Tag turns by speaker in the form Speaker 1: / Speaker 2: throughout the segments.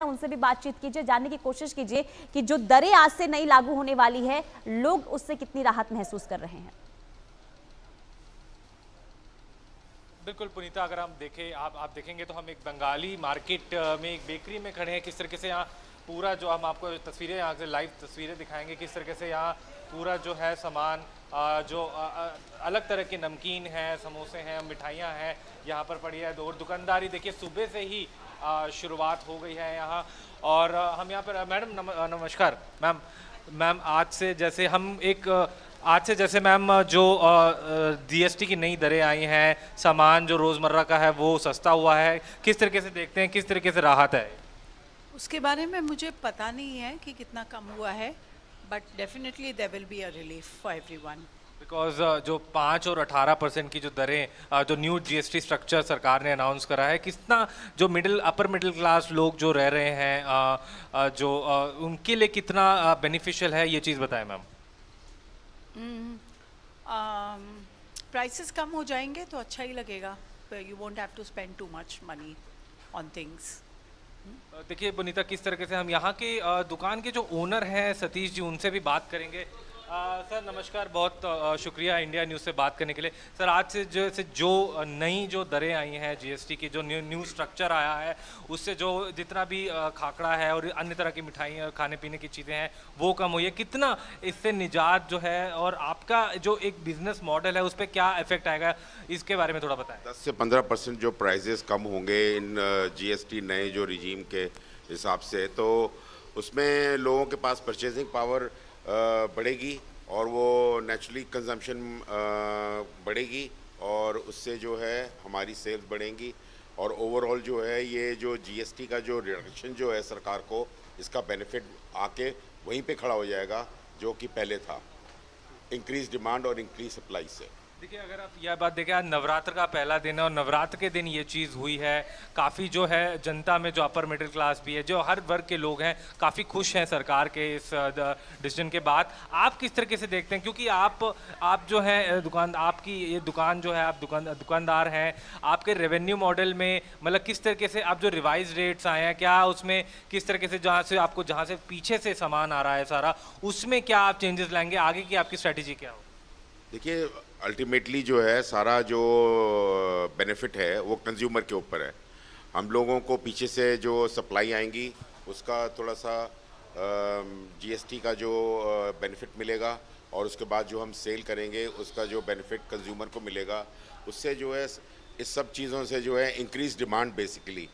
Speaker 1: उनसे भी बातचीत कीजिए, जानने की कोशिश कीजिए कि जो दरें आज से नई लागू होने वाली है, लोग उससे कितनी राहत महसूस कर रहे हैं।
Speaker 2: बिल्कुल पुनीता, अगर हम देखें आप देखेंगे तो हम एक बंगाली मार्केट में एक बेकरी में खड़े हैं। किस तरीके से यहाँ पूरा जो हम आपको तस्वीरें यहाँ से लाइव तस्वीरें दिखाएंगे, किस तरीके से यहाँ पूरा जो है सामान जो अलग तरह के नमकीन हैं, समोसे हैं, मिठाइयाँ हैं, यहाँ पर पड़ी है। और दुकानदारी देखिए सुबह से ही शुरुआत हो गई है यहाँ। और हम यहाँ पर मैडम नमस्कार मैम। मैम आज से जैसे मैम जो जीएसटी की नई दरें आई हैं, सामान जो रोज़मर्रा का है वो सस्ता हुआ है, किस तरीके से देखते हैं, किस तरीके से राहत है?
Speaker 3: उसके बारे में मुझे पता नहीं है कि कितना कम हुआ है, but definitely there will be a relief for everyone.
Speaker 2: Because जो 5 और 18% की जो दरें जो न्यू जीएसटी स्ट्रक्चर सरकार ने अनाउंस करा है, कितना जो अपर मिडिल क्लास लोग जो रह रहे हैं उनके लिए कितना बेनिफिशियल है, ये चीज़ बताएं मैम।
Speaker 3: प्राइसेस कम हो जाएंगे तो अच्छा ही लगेगा। You won't have to spend too much money on things.
Speaker 2: देखिए पुनीता, किस तरीके से हम यहाँ के दुकान के जो ओनर हैं सतीश जी, उनसे भी बात करेंगे। सर नमस्कार, बहुत शुक्रिया इंडिया न्यूज़ से बात करने के लिए। सर आज से जो नई जो दरें आई हैं जीएसटी की, जो न्यू स्ट्रक्चर आया है, उससे जो जितना भी खाकड़ा है और अन्य तरह की मिठाइयाँ खाने पीने की चीज़ें हैं वो कम हुई है, कितना इससे निजात जो है और आपका जो एक बिजनेस मॉडल है उस पर क्या इफेक्ट आएगा, इसके बारे में थोड़ा बताएं।
Speaker 4: 10 से 15% जो प्राइजेस कम होंगे इन जीएसटी नए जो रिजीम के हिसाब से, तो उसमें लोगों के पास परचेजिंग पावर बढ़ेगी और वो नेचुरली कंजम्पशन बढ़ेगी और उससे जो है हमारी सेल्स बढ़ेंगी। और ओवरऑल जो है ये जो जीएसटी का जो रिडक्शन जो है सरकार को, इसका बेनिफिट आके वहीं पे खड़ा हो जाएगा जो कि पहले था, इंक्रीज डिमांड और इंक्रीज सप्लाई से।
Speaker 2: देखिए अगर आप यह बात देखें, आज नवरात्र का पहला दिन है और नवरात्र के दिन ये चीज़ हुई है। काफ़ी जो है जनता में जो अपर मिडिल क्लास भी है, जो हर वर्ग के लोग हैं, काफ़ी खुश हैं सरकार के इस डिसीजन के बाद। आप किस तरीके से देखते हैं, क्योंकि आप जो है आपकी ये दुकान जो है, आप दुकानदार हैं, आपके रेवेन्यू मॉडल में मतलब किस तरीके से आप जो रिवाइज रेट्स आए हैं, क्या उसमें किस तरीके से जहाँ से पीछे से सामान आ रहा है सारा, उसमें क्या आप चेंजेस लाएंगे, आगे की आपकी स्ट्रैटेजी क्या हो?
Speaker 4: देखिए अल्टीमेटली जो है सारा जो बेनिफिट है वो कंज्यूमर के ऊपर है। हम लोगों को पीछे से जो सप्लाई आएंगी उसका थोड़ा सा जीएसटी का जो बेनिफिट मिलेगा और उसके बाद जो हम सेल करेंगे उसका जो बेनिफिट कंज्यूमर को मिलेगा। उससे जो है इस सब चीज़ों से जो है इंक्रीज डिमांड, बेसिकली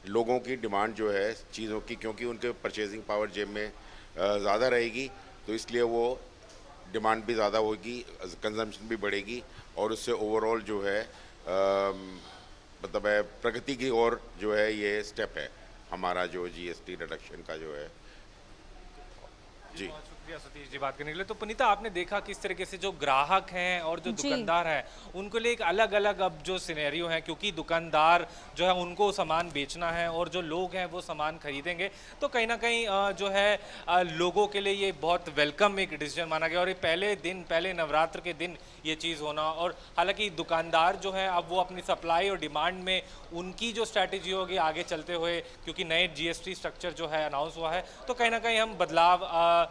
Speaker 4: लोगों की डिमांड जो है चीज़ों की, क्योंकि उनके परचेजिंग पावर जेब में ज़्यादा रहेगी, तो इसलिए वो डिमांड भी ज़्यादा होगी, कंजम्पशन भी बढ़ेगी और उससे ओवरऑल जो है मतलब है प्रगति की ओर जो है ये स्टेप है हमारा जो जीएसटी रिडक्शन का जो है। जी
Speaker 2: बहुत शुक्रिया सतीश जी बात करने के लिए। तो पुनीता, आपने देखा किस तरीके से जो ग्राहक हैं और जो दुकानदार हैं उनको लिए एक अलग अलग अब जो सिनेरियो है, क्योंकि दुकानदार जो है उनको सामान बेचना है और जो लोग हैं वो सामान खरीदेंगे, तो कहीं ना कहीं जो है लोगों के लिए ये बहुत वेलकम एक डिसीजन माना गया। और ये पहले नवरात्र के दिन ये चीज़ होना, और हालांकि दुकानदार जो है अब वो अपनी सप्लाई और डिमांड में उनकी जो स्ट्रैटेजी होगी आगे चलते हुए, क्योंकि नए जीएसटी स्ट्रक्चर जो है अनाउंस हुआ है, तो कहीं ना कहीं हम बदलाव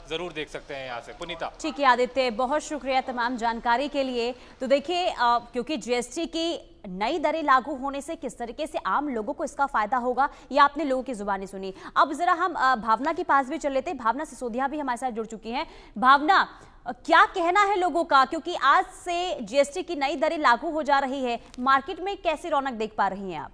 Speaker 2: जरूर देख सकते हैं यहाँ से। पुनीता
Speaker 1: ठीक है आदित्य, बहुत शुक्रिया तमाम जानकारी के लिए। तो देखिए क्योंकि जीएसटी की नई दरें लागू होने से किस तरीके से आम लोगों को इसका फायदा होगा, ये आपने लोगों की जुबानी सुनी। अब जरा हम भावना के पास भी चल लेते हैं। भावना सिसोदिया भी हमारे साथ जुड़ चुकी हैं। भावना, क्या कहना है लोगों का, क्योंकि आज से जीएसटी की नई दरें लागू हो जा रही है, मार्केट में कैसी रौनक देख पा रही हैं आप?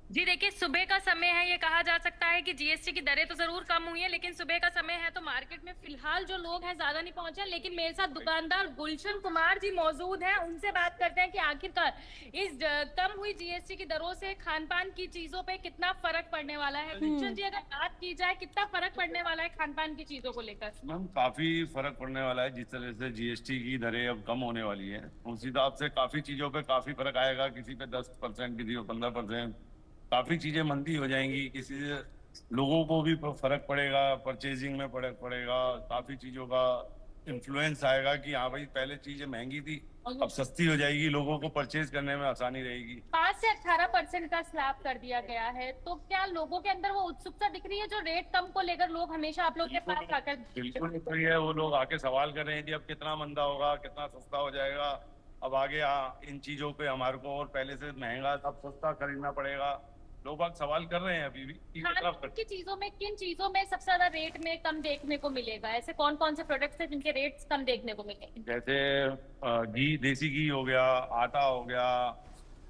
Speaker 5: जी देखिए, सुबह का समय है, ये कहा जा सकता है कि जीएसटी की दरें तो जरूर कम हुई है, लेकिन सुबह का समय है तो मार्केट में फिलहाल जो लोग हैं ज्यादा नहीं पहुंचे। लेकिन मेरे साथ दुकानदार गुलशन कुमार जी मौजूद हैं, उनसे बात करते हैं कि आखिरकार इस कम हुई जीएसटी की दरों से खान पान की चीजों पे कितना फर्क पड़ने वाला है। गुलशन जी, अगर बात की जाए कितना फर्क पड़ने वाला है खान पान की चीजों को लेकर?
Speaker 6: मैम काफी फर्क पड़ने वाला है। जिस तरह से जीएसटी की दरें अब कम होने वाली है, उस हिसाब से काफी चीजों पे काफी फर्क आएगा। किसी पे 10%, किसी पे 15%, काफी चीजें मंदी हो जाएंगी। किसी लोगों को भी फर्क पड़ेगा, परचेजिंग में फर्क पड़ेगा, काफी चीजों का इन्फ्लुएंस आएगा कि हाँ भाई पहले चीजें महंगी थी, अब सस्ती हो जाएगी, लोगों को परचेज करने में आसानी रहेगी।
Speaker 5: 5 से 18% का स्लैब कर दिया गया है, तो क्या लोगों के अंदर वो उत्सुकता दिख रही है जो रेट कम को लेकर लोग हमेशा आप लोग के पास आकर?
Speaker 6: बिल्कुल दिख रही है, वो लोग आके सवाल कर रहे हैं कि अब कितना मंदा होगा, कितना सस्ता हो जाएगा, अब आगे इन चीजों पे हमारे को और पहले से महंगा अब सस्ता खरीदना पड़ेगा। लोग बाग सवाल कर रहे हैं अभी भी कि कितना
Speaker 5: की चीजों में, किन चीजों में सबसे ज्यादा रेट में कम देखने को मिलेगा? ऐसे कौन कौन से प्रोडक्ट्स हैं जिनके रेट्स कम देखने को मिलेंगे?
Speaker 6: जैसे घी, देसी घी हो गया, आटा हो गया,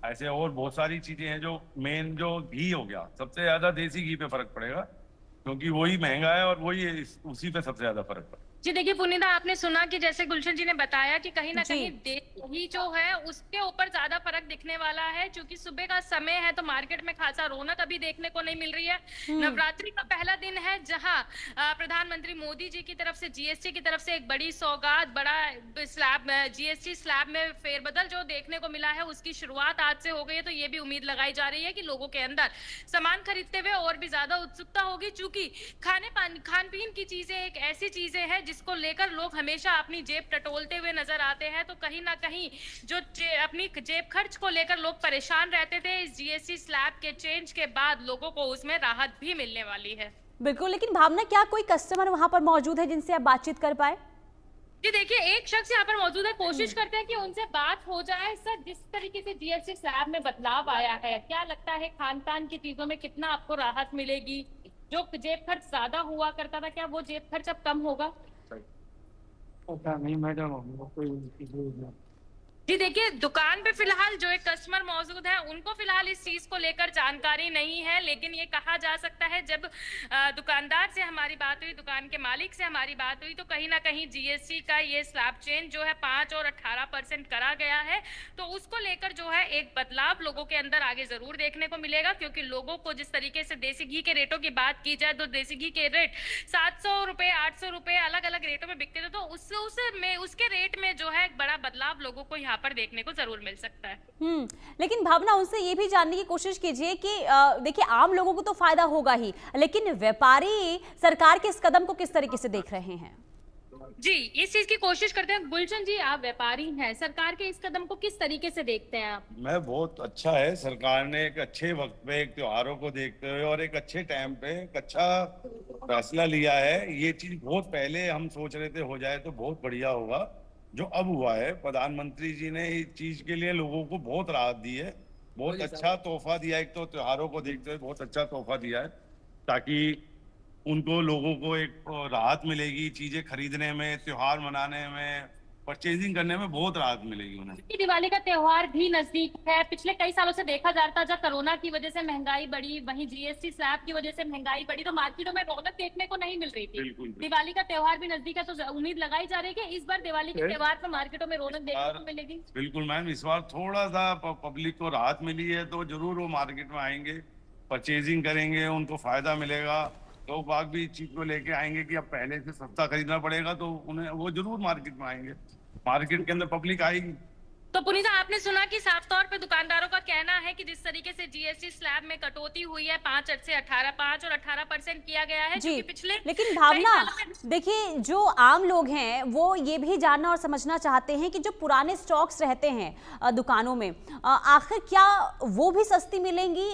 Speaker 6: ऐसे और बहुत सारी चीजें हैं। जो मेन जो घी हो गया, सबसे ज्यादा देसी घी पे फर्क पड़ेगा क्योंकि वही महंगा है और वही उसी पे सबसे ज्यादा फर्क पड़ेगा।
Speaker 5: जी देखिए पुनीता, आपने सुना कि जैसे गुलशन जी ने बताया कि कहीं ना कहीं देसी जो है उसके ऊपर ज्यादा फर्क दिखने वाला है, क्योंकि सुबह का समय है तो मार्केट में खासा रौनक अभी देखने को नहीं मिल रही है। नवरात्रि का पहला दिन है जहां प्रधानमंत्री मोदी जी की तरफ से जीएसटी की तरफ से एक बड़ी सौगात, बड़ा स्लैब, जीएसटी स्लैब में फेरबदल जो देखने को मिला है उसकी शुरुआत आज से हो गई है। तो ये भी उम्मीद लगाई जा रही है कि लोगों के अंदर सामान खरीदते हुए और भी ज्यादा उत्सुकता होगी, चूंकि खान पीन की चीजें एक ऐसी चीजें हैं जिसको लेकर लोग हमेशा अपनी जेब टटोलते हुए नजर आते हैं। तो कहीं ना कहीं जो अपनी जेब खर्च को लेकर लोग परेशान रहते थे, इस जीएसटी स्लैब के चेंज के बाद लोगों को उसमें राहत भी मिलने वाली है।
Speaker 1: बिल्कुल, लेकिन भावना, क्या कोई कस्टमर वहां पर मौजूद है जिनसे आप बातचीत कर पाए?
Speaker 5: जी देखिए, एक शख्स यहाँ पर मौजूद है, कोशिश करते हैं कि उनसे बात हो जाए। सर, जिस तरीके से जीएसटी स्लैब में बदलाव आया है, क्या लगता है खान पान की चीजों में कितना आपको राहत मिलेगी? जो जेब खर्च ज्यादा हुआ करता था, क्या वो जेब खर्च अब कम होगा?
Speaker 7: पता नहीं मैडम,
Speaker 5: जी देखिए, दुकान पे फिलहाल जो एक कस्टमर मौजूद है उनको फिलहाल इस चीज को लेकर जानकारी नहीं है, लेकिन ये कहा जा सकता है जब दुकानदार से हमारी बात हुई, दुकान के मालिक से हमारी बात हुई, तो कहीं ना कहीं जीएसटी का ये स्लैब चेंज जो है 5 और 18% करा गया है, तो उसको लेकर जो है एक बदलाव लोगों के अंदर आगे जरूर देखने को मिलेगा। क्योंकि लोगों को जिस तरीके से देसी घी के रेटों की बात की जाए तो देसी घी के रेट 700 रुपए, 800 रुपए अलग अलग रेटों में बिकते थे, तो उसके रेट में जो है एक बड़ा बदलाव लोगों को पर देखने को जरूर मिल सकता है।
Speaker 1: लेकिन भावना, उनसे ये भी जानने की कोशिश कीजिए कि देखिए आम लोगों को तो फायदा होगा ही, लेकिन व्यापारी सरकार के इस कदम को किस तरीके से देख रहे हैं?
Speaker 5: जी, इस चीज की कोशिश करते हैं। गुलशन जी, आप व्यापारी हैं, सरकार के इस कदम को किस तरीके से देखते हैं आप?
Speaker 6: मैं बहुत अच्छा है, सरकार ने एक अच्छे वक्त पे, एक त्योहारों को देखते हुए और एक अच्छे टाइम पे एक अच्छा फैसला लिया है। ये चीज बहुत पहले हम सोच रहे थे हो जाए तो बहुत बढ़िया होगा, जो अब हुआ है। प्रधानमंत्री जी ने इस चीज के लिए लोगों को बहुत राहत दी है, बहुत अच्छा तोहफा दिया है। एक तो त्योहारों को देखते हुए बहुत अच्छा तोहफा दिया है, ताकि उनको, लोगों को एक राहत मिलेगी चीजें खरीदने में, त्योहार मनाने में, परचेजिंग करने में बहुत राहत मिलेगी उन्हें।
Speaker 5: दिवाली का त्योहार भी नजदीक है। पिछले कई सालों से देखा जाता है जब कोरोना की वजह से महंगाई बढ़ी, वहीं जीएसटी स्लैब की वजह से महंगाई बढ़ी, तो मार्केटों में रौनक देखने को नहीं मिल रही थी। दिवाली का त्योहार भी नजदीक है, तो उम्मीद लगाई जा रही है कि इस बार दिवाली के त्योहार पर मार्केटों में रौनक देखने को मिलेगी।
Speaker 6: बिल्कुल मैम, इस बार थोड़ा सा पब्लिक को राहत मिली है तो जरूर वो मार्केट में आएंगे, परचेजिंग करेंगे, उनको फायदा मिलेगा। तो बाग भी इस चीज को लेके आएंगे कि अब पहले से सस्ता खरीदना पड़ेगा, तो उन्हें वो जरूर मार्केट में आएंगे, मार्केट के अंदर पब्लिक आएगी।
Speaker 5: तो पुनीता, आपने सुना कि साफ तौर पे दुकानदारों का कहना है कि जिस तरीके से जीएसटी स्लैब में कटौती हुई है 5 और 18% किया गया है,
Speaker 1: जी,
Speaker 5: पिछले
Speaker 1: लेकिन भावना, देखिए जो आम लोग हैं वो ये भी जानना और समझना चाहते हैं कि जो पुराने स्टॉक्स रहते हैं दुकानों में, आखिर क्या वो भी सस्ती मिलेंगी?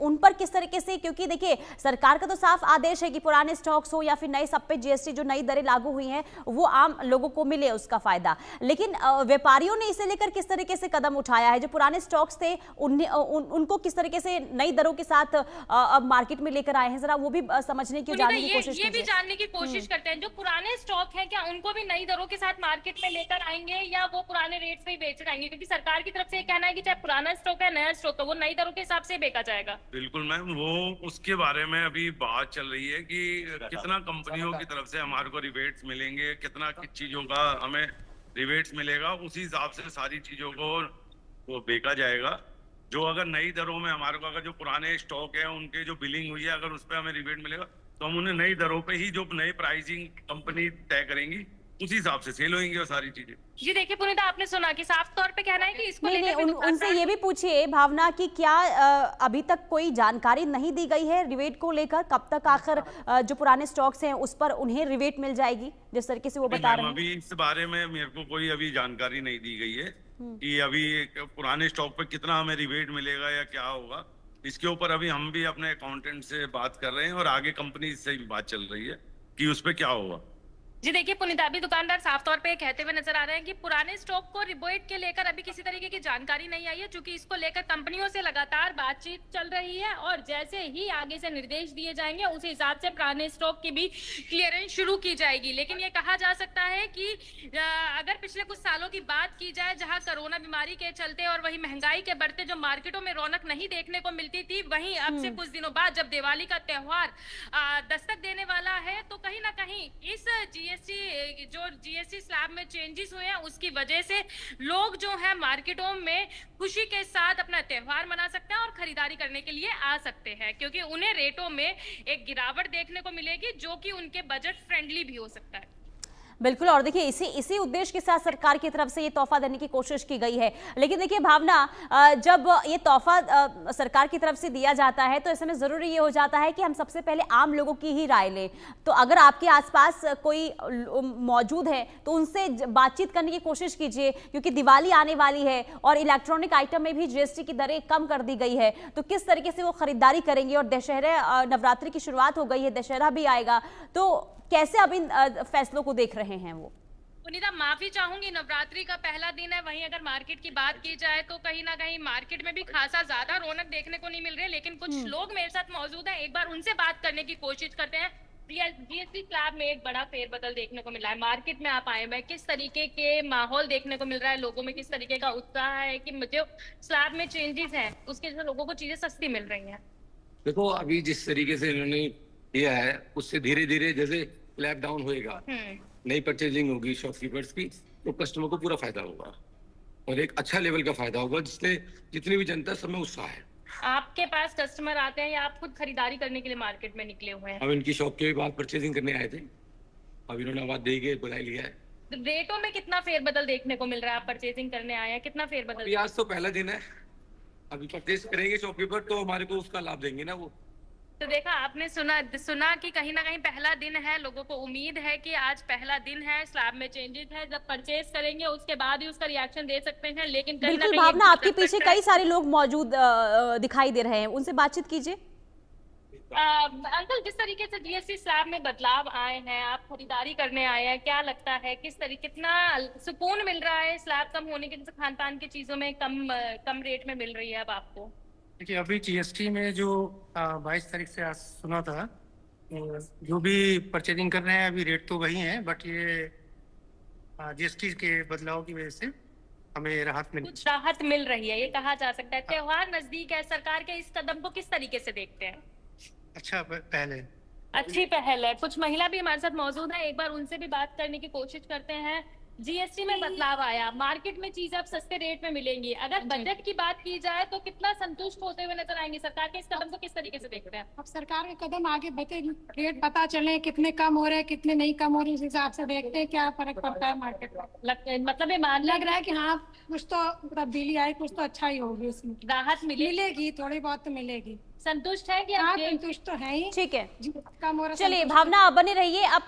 Speaker 1: उन पर किस तरीके से, क्योंकि देखिए सरकार का तो साफ आदेश है कि पुराने स्टॉक्स हो या फिर नए सब पे जीएसटी जो नई दरें लागू हुई हैं वो आम लोगों को मिले उसका फायदा, लेकिन व्यापारियों ने इसे लेकर किस तरीके से कदम उठाया है? जो पुराने स्टॉक्स थे उनको किस तरीके से नई दरों के साथ अब मार्केट में लेकर आए हैं, जरा वो भी समझने की, जानने की कोशिश कीजिए।
Speaker 5: ये भी जानने की कोशिश करते हैं जो पुराने स्टॉक है, क्या उनको भी नई दरों के साथ मार्केट में लेकर आएंगे या वो पुराने रेट पे ही बेच जाएंगे? क्योंकि सरकार की तरफ से ये कहना है कि चाहे पुराना स्टॉक है, नया स्टॉक है, वो नई दरों के हिसाब से बेचा जाएगा।
Speaker 6: बिल्कुल मैम, वो उसके बारे में अभी बात चल रही है कि कितना कंपनियों की तरफ से हमारे को रिबेट्स मिलेंगे, कितना किस चीजों का हमें रिबेट्स मिलेगा, उसी हिसाब से सारी चीजों को वो बेचा जाएगा। जो अगर नई दरों में हमारे को, अगर जो पुराने स्टॉक है उनके जो बिलिंग हुई है, अगर उस पर हमें रिबेट मिलेगा तो हम उन्हें नई दरों पे ही, जो नई प्राइसिंग कंपनी तय करेंगी उसी हिसाब से सेल होंगी और सारी चीजें।
Speaker 5: जी देखिए पुनीता, आपने सुना कि साफ तौर पे कहना है कि इसको
Speaker 1: नहीं
Speaker 5: लेकर
Speaker 1: नहीं, उनसे ये भी पूछिए भावना कि क्या अभी तक कोई जानकारी नहीं दी गई है रिवेट को लेकर, कब तक आखिर जो पुराने स्टॉक्स हैं उस पर उन्हें रिवेट मिल जाएगी जिस तरीके से वो बता रहे हैं?
Speaker 6: अभी इस बारे में मेरे को कोई अभी जानकारी नहीं दी गई है कि अभी पुराने स्टॉक पे कितना हमें रिवेट मिलेगा या क्या होगा। इसके ऊपर अभी हम भी अपने अकाउंटेंट से बात कर रहे हैं और आगे कंपनी से भी बात चल रही है कि उस पे क्या होगा।
Speaker 5: जी देखिए पुनीता, अभी दुकानदार साफ तौर पे कहते हुए नजर आ रहे हैं कि पुराने स्टॉक को रिबेट के लेकर अभी किसी तरीके की जानकारी नहीं आई है, क्योंकि इसको लेकर कंपनियों से लगातार बातचीत चल रही है और जैसे ही आगे से निर्देश दिए जाएंगे उस हिसाब से पुराने स्टॉक की भी क्लियरेंस शुरू की जाएगी। लेकिन ये कहा जा सकता है कि अगर पिछले कुछ सालों की बात की जाए, जहां कोरोना बीमारी के चलते और वही महंगाई के बढ़ते जो मार्केटों में रौनक नहीं देखने को मिलती थी, वहीं अब से कुछ दिनों बाद जब दिवाली का त्योहार दस्तक देने वाला है तो कहीं ना कहीं इस जीएसटी स्लैब में चेंजेस हुए हैं उसकी वजह से लोग जो है मार्केटों में खुशी के साथ अपना त्योहार मना सकते हैं और खरीदारी करने के लिए आ सकते हैं, क्योंकि उन्हें रेटों में एक गिरावट देखने को मिलेगी जो कि उनके बजट फ्रेंडली भी हो सकता है।
Speaker 1: बिल्कुल, और देखिए इसी उद्देश्य के साथ सरकार की तरफ से ये तोहफा देने की कोशिश की गई है। लेकिन देखिए भावना, जब ये तोहफा सरकार की तरफ से दिया जाता है तो ऐसे में जरूरी ये हो जाता है कि हम सबसे पहले आम लोगों की ही राय लें। तो अगर आपके आसपास कोई मौजूद है तो उनसे बातचीत करने की कोशिश कीजिए, क्योंकि दिवाली आने वाली है और इलेक्ट्रॉनिक आइटम में भी जीएसटी की दरें कम कर दी गई है। तो किस तरीके से वो खरीदारी करेंगे, और दशहरा नवरात्रि की शुरुआत हो गई है, दशहरा भी आएगा, तो कैसे अब इन फैसलों को देख रहे हैं वो?
Speaker 5: पुनीता, माफी चाहूंगी, नवरात्रि का पहला दिन है, वहीं अगर मार्केट की बात की जाए तो कहीं ना कहीं मार्केट में भी खासा ज्यादा रौनक देखने को नहीं मिल रही है। लेकिन कुछ लोग मेरे साथ मौजूद हैं, एक बार उनसे बात करने की कोशिश करते हैं। जीएसटी स्लैब में एक बड़ा फेरबदल देखने को मिला है, मार्केट में आप आए हुए, किस तरीके के माहौल देखने को मिल रहा है, लोगों में किस तरीके का उत्साह है कि जो स्लैब में चेंजेस हैं उसके से लोगों को चीजें सस्ती मिल रही हैं?
Speaker 7: देखो, अभी जिस तरीके से इन्होंने किया है उससे धीरे धीरे जैसे स्लैब डाउन होएगा, नई परचेजिंग होगी शॉपकीपर्स की, तो कस्टमर को पूरा फायदा होगा और एक अच्छा लेवल का फायदा होगा, जिससे जितनी भी जनता सब में उत्साह है।
Speaker 5: आपके पास कस्टमर आते हैं या आप खुद खरीदारी करने के लिए मार्केट में निकले हुए हैं?
Speaker 7: हम इनकी शॉप के बाद परचेजिंग करने आए थे, अब इन्होंने आवाज दे के बुला लिया है।
Speaker 5: रेटों में कितना फेरबदल देखने को मिल रहा है? आप परचेजिंग करने आए हैं, कितना फेरबदल?
Speaker 7: आज तो पहला दिन है, अभी परचेज करेंगे शॉपकीपर तो हमारे को उसका लाभ देंगे ना वो।
Speaker 5: तो देखा आपने, सुना कि कहीं ना कहीं पहला दिन है, लोगों को उम्मीद है कि आज पहला दिन है, स्लैब में चेंजेस है, जब परचेज करेंगे उसके बाद ही उसका रिएक्शन दे सकते हैं। लेकिन कहीं ना
Speaker 1: बिल्कुल
Speaker 5: कहीं
Speaker 1: भावना, आपके पीछे कई सारे लोग मौजूद दिखाई दे रहे हैं, उनसे बातचीत कीजिए।
Speaker 5: अंकल, जिस तरीके से जीएसटी स्लैब में बदलाव आए हैं, आप खरीदारी करने आए हैं, क्या लगता है किस तरीके, कितना सुकून मिल रहा है स्लैब कम होने के, जैसे खान पान की चीजों में कम रेट में मिल रही है अब आपको?
Speaker 8: देखिए, अभी जीएसटी में जो 22 तारीख से आज सुना था, जो भी परचेजिंग कर रहे हैं अभी रेट तो वही है, बट ये जीएसटी के बदलाव की वजह से हमें
Speaker 5: कुछ राहत मिल रही है, ये कहा जा सकता है। त्योहार नजदीक है, सरकार के इस कदम को किस तरीके से देखते हैं?
Speaker 8: अच्छा पहले
Speaker 5: अच्छी पहल है। कुछ महिला भी हमारे साथ मौजूद है, एक बार उनसे भी बात करने की कोशिश करते हैं। जीएसटी में बदलाव आया, मार्केट में चीजें अब सस्ते रेट में मिलेंगी, अगर बजट की बात की जाए तो कितना संतुष्ट होते हुए नजर आएंगे? सरकार के इस कदम को किस तरीके से देखते हैं?
Speaker 9: अब सरकार के कदम आगे बढ़े, रेट पता चले कितने कम हो रहे हैं कितने नहीं कम हो रहे, इस हिसाब से देखते हैं क्या फर्क पड़ता है मार्केट में।
Speaker 5: मतलब ये मान
Speaker 9: लग रहा है कि हाँ कुछ तो तब्दीली आई, कुछ तो अच्छा ही होगी, इसमें
Speaker 5: राहत
Speaker 9: मिलेगी, थोड़ी बहुत तो मिलेगी।
Speaker 5: संतुष्ट है कि
Speaker 9: हाँ, संतुष्ट तो है ही।
Speaker 1: ठीक है,
Speaker 9: कम हो रहा है।
Speaker 1: चलिए भावना, आप बने रहिए। अब